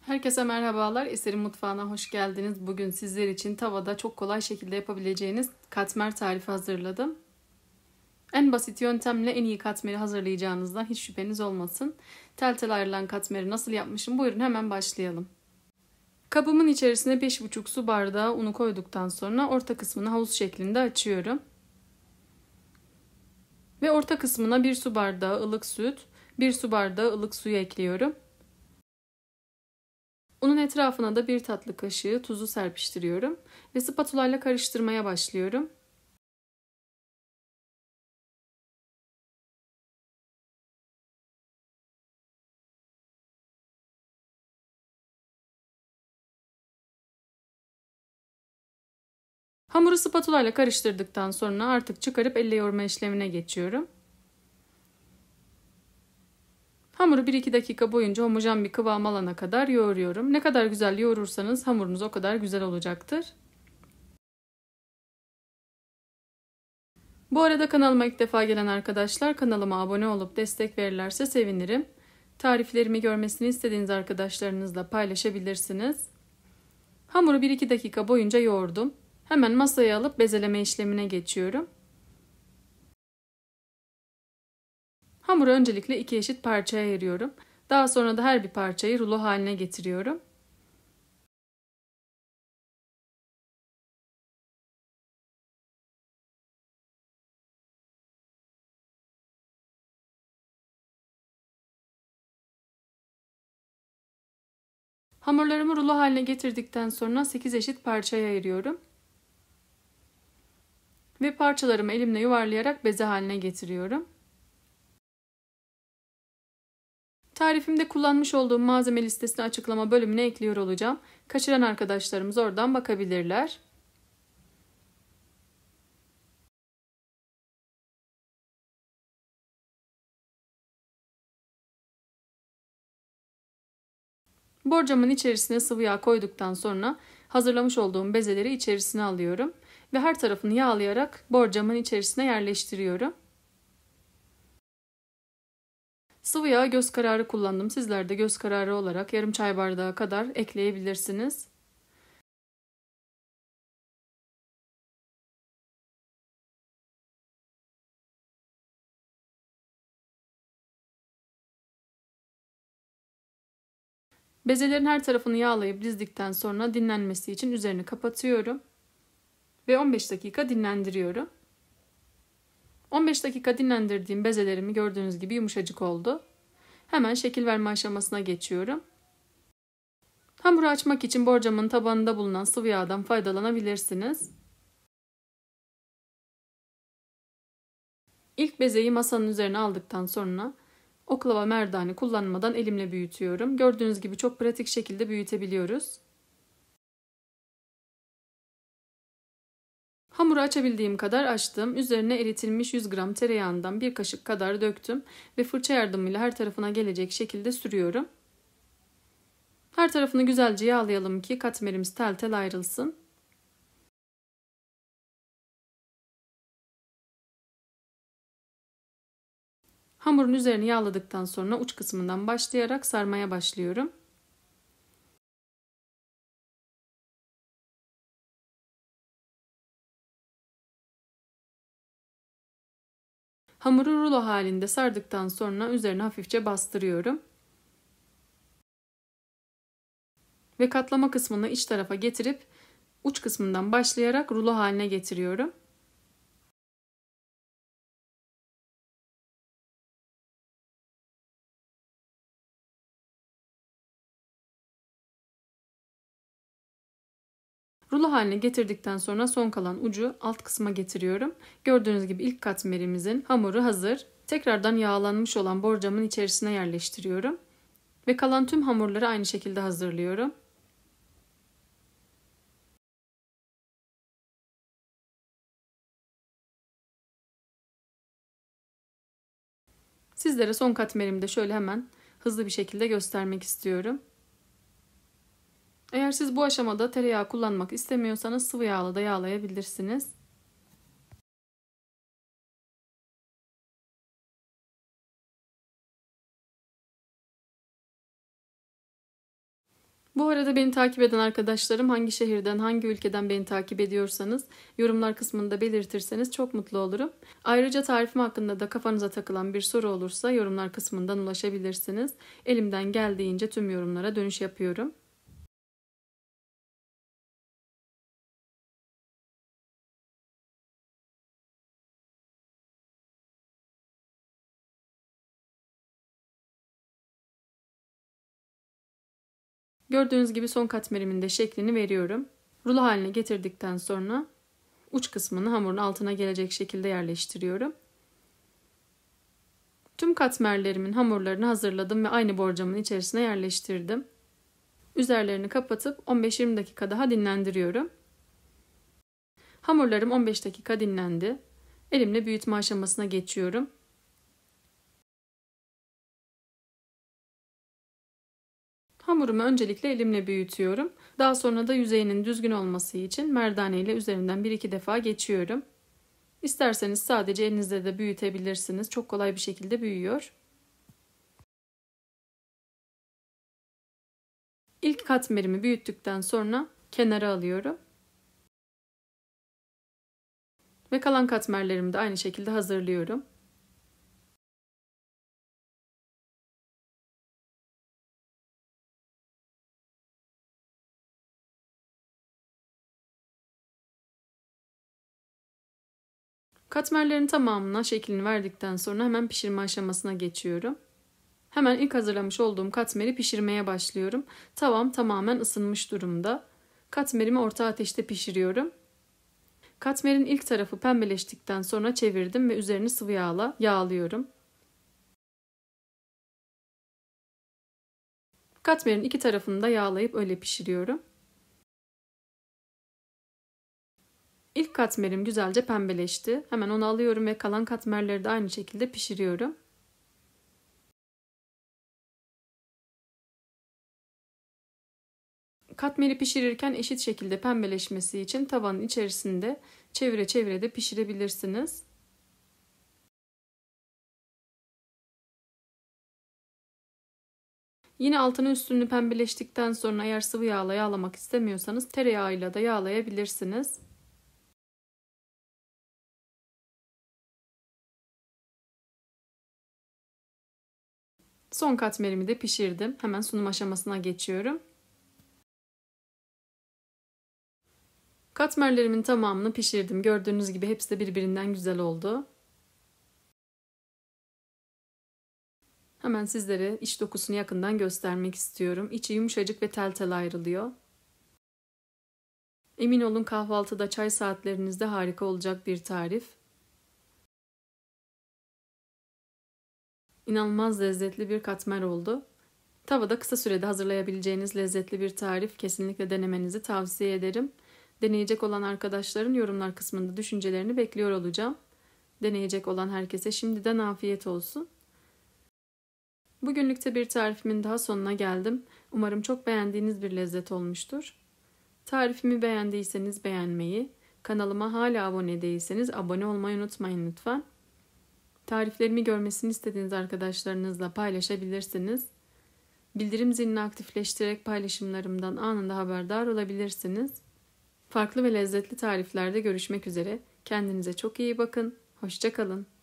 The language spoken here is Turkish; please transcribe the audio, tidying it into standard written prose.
Herkese merhabalar. Eser'in mutfağına hoş geldiniz. Bugün sizler için tavada çok kolay şekilde yapabileceğiniz katmer tarifi hazırladım. En basit yöntemle en iyi katmeri hazırlayacağınızdan hiç şüpheniz olmasın. Tel tel ayrılan katmeri nasıl yapmışım? Buyurun hemen başlayalım. Kabımın içerisine 5,5 su bardağı unu koyduktan sonra orta kısmını havuz şeklinde açıyorum. Ve orta kısmına 1 su bardağı ılık süt, 1 su bardağı ılık suyu ekliyorum. Unun etrafına da 1 tatlı kaşığı tuzu serpiştiriyorum ve spatula ile karıştırmaya başlıyorum. Hamuru spatula ile karıştırdıktan sonra artık çıkarıp elle yoğurma işlemine geçiyorum. Hamuru 1-2 dakika boyunca homojen bir kıvam alana kadar yoğuruyorum. Ne kadar güzel yoğurursanız hamurunuz o kadar güzel olacaktır. Bu arada kanalıma ilk defa gelen arkadaşlar kanalıma abone olup destek verirlerse sevinirim. Tariflerimi görmesini istediğiniz arkadaşlarınızla paylaşabilirsiniz. Hamuru 1-2 dakika boyunca yoğurdum. Hemen masaya alıp bezeleme işlemine geçiyorum. Hamuru öncelikle 2 eşit parçaya ayırıyorum. Daha sonra da her bir parçayı rulo haline getiriyorum. Hamurlarımı rulo haline getirdikten sonra 8 eşit parçaya ayırıyorum. Ve parçalarımı elimle yuvarlayarak beze haline getiriyorum. Tarifimde kullanmış olduğum malzeme listesini açıklama bölümüne ekliyor olacağım. Kaçıran arkadaşlarımız oradan bakabilirler. Borcamın içerisine sıvı yağ koyduktan sonra hazırlamış olduğum bezeleri içerisine alıyorum. Ve her tarafını yağlayarak borcamın içerisine yerleştiriyorum. Sıvı yağı göz kararı kullandım. Sizler de göz kararı olarak yarım çay bardağı kadar ekleyebilirsiniz. Bezelerin her tarafını yağlayıp dizdikten sonra dinlenmesi için üzerini kapatıyorum. Ve 15 dakika dinlendiriyorum. 15 dakika dinlendirdiğim bezelerimi gördüğünüz gibi yumuşacık oldu. Hemen şekil verme aşamasına geçiyorum. Hamuru açmak için borcamın tabanında bulunan sıvı yağdan faydalanabilirsiniz. İlk bezeyi masanın üzerine aldıktan sonra oklava merdane kullanmadan elimle büyütüyorum. Gördüğünüz gibi çok pratik şekilde büyütebiliyoruz. Hamuru açabildiğim kadar açtım. Üzerine eritilmiş 100 gram tereyağından bir kaşık kadar döktüm ve fırça yardımıyla her tarafına gelecek şekilde sürüyorum. Her tarafını güzelce yağlayalım ki katmerimiz tel tel ayrılsın. Hamurun üzerini yağladıktan sonra uç kısmından başlayarak sarmaya başlıyorum. Hamuru rulo halinde sardıktan sonra üzerine hafifçe bastırıyorum. Ve katlama kısmını iç tarafa getirip uç kısmından başlayarak rulo haline getiriyorum. Rulo haline getirdikten sonra son kalan ucu alt kısma getiriyorum. Gördüğünüz gibi ilk katmerimizin hamuru hazır. Tekrardan yağlanmış olan borcamın içerisine yerleştiriyorum. Ve kalan tüm hamurları aynı şekilde hazırlıyorum. Sizlere son katmerimi de şöyle hemen hızlı bir şekilde göstermek istiyorum. Eğer siz bu aşamada tereyağı kullanmak istemiyorsanız sıvı yağla da yağlayabilirsiniz. Bu arada beni takip eden arkadaşlarım hangi şehirden, hangi ülkeden beni takip ediyorsanız yorumlar kısmında belirtirseniz çok mutlu olurum. Ayrıca tarifim hakkında da kafanıza takılan bir soru olursa yorumlar kısmından ulaşabilirsiniz. Elimden geldiğince tüm yorumlara dönüş yapıyorum. Gördüğünüz gibi son katmerimin de şeklini veriyorum. Rulo haline getirdikten sonra uç kısmını hamurun altına gelecek şekilde yerleştiriyorum. Tüm katmerlerimin hamurlarını hazırladım ve aynı borcamın içerisine yerleştirdim. Üzerlerini kapatıp 15-20 dakika daha dinlendiriyorum. Hamurlarım 15 dakika dinlendi. Elimle büyütme aşamasına geçiyorum. Hamurumu öncelikle elimle büyütüyorum. Daha sonra da yüzeyinin düzgün olması için merdane ile üzerinden 1-2 defa geçiyorum. İsterseniz sadece elinizle de büyütebilirsiniz. Çok kolay bir şekilde büyüyor. İlk katmerimi büyüttükten sonra kenara alıyorum. Ve kalan katmerlerimi de aynı şekilde hazırlıyorum. Katmerlerin tamamına şeklini verdikten sonra hemen pişirme aşamasına geçiyorum. Hemen ilk hazırlamış olduğum katmeri pişirmeye başlıyorum. Tavam tamamen ısınmış durumda. Katmerimi orta ateşte pişiriyorum. Katmerin ilk tarafı pembeleştikten sonra çevirdim ve üzerini sıvı yağla yağlıyorum. Katmerin iki tarafını da yağlayıp öyle pişiriyorum. İlk katmerim güzelce pembeleşti. Hemen onu alıyorum ve kalan katmerleri de aynı şekilde pişiriyorum. Katmeri pişirirken eşit şekilde pembeleşmesi için tavanın içerisinde çevire çevire de pişirebilirsiniz. Yine altını üstünü pembeleştikten sonra eğer sıvı yağla yağlamak istemiyorsanız tereyağıyla da yağlayabilirsiniz. Son katmerimi de pişirdim. Hemen sunum aşamasına geçiyorum. Katmerlerimin tamamını pişirdim. Gördüğünüz gibi hepsi de birbirinden güzel oldu. Hemen sizlere iç dokusunu yakından göstermek istiyorum. İçi yumuşacık ve tel tel ayrılıyor. Emin olun kahvaltıda, çay saatlerinizde harika olacak bir tarif. İnanılmaz lezzetli bir katmer oldu. Tavada kısa sürede hazırlayabileceğiniz lezzetli bir tarif, kesinlikle denemenizi tavsiye ederim. Deneyecek olan arkadaşların yorumlar kısmında düşüncelerini bekliyor olacağım. Deneyecek olan herkese şimdiden afiyet olsun. Bugünlükte bir tarifimin daha sonuna geldim. Umarım çok beğendiğiniz bir lezzet olmuştur. Tarifimi beğendiyseniz beğenmeyi, kanalıma hala abone değilseniz abone olmayı unutmayın lütfen. Tariflerimi görmesini istediğiniz arkadaşlarınızla paylaşabilirsiniz. Bildirim zilini aktifleştirerek paylaşımlarımdan anında haberdar olabilirsiniz. Farklı ve lezzetli tariflerde görüşmek üzere. Kendinize çok iyi bakın. Hoşça kalın.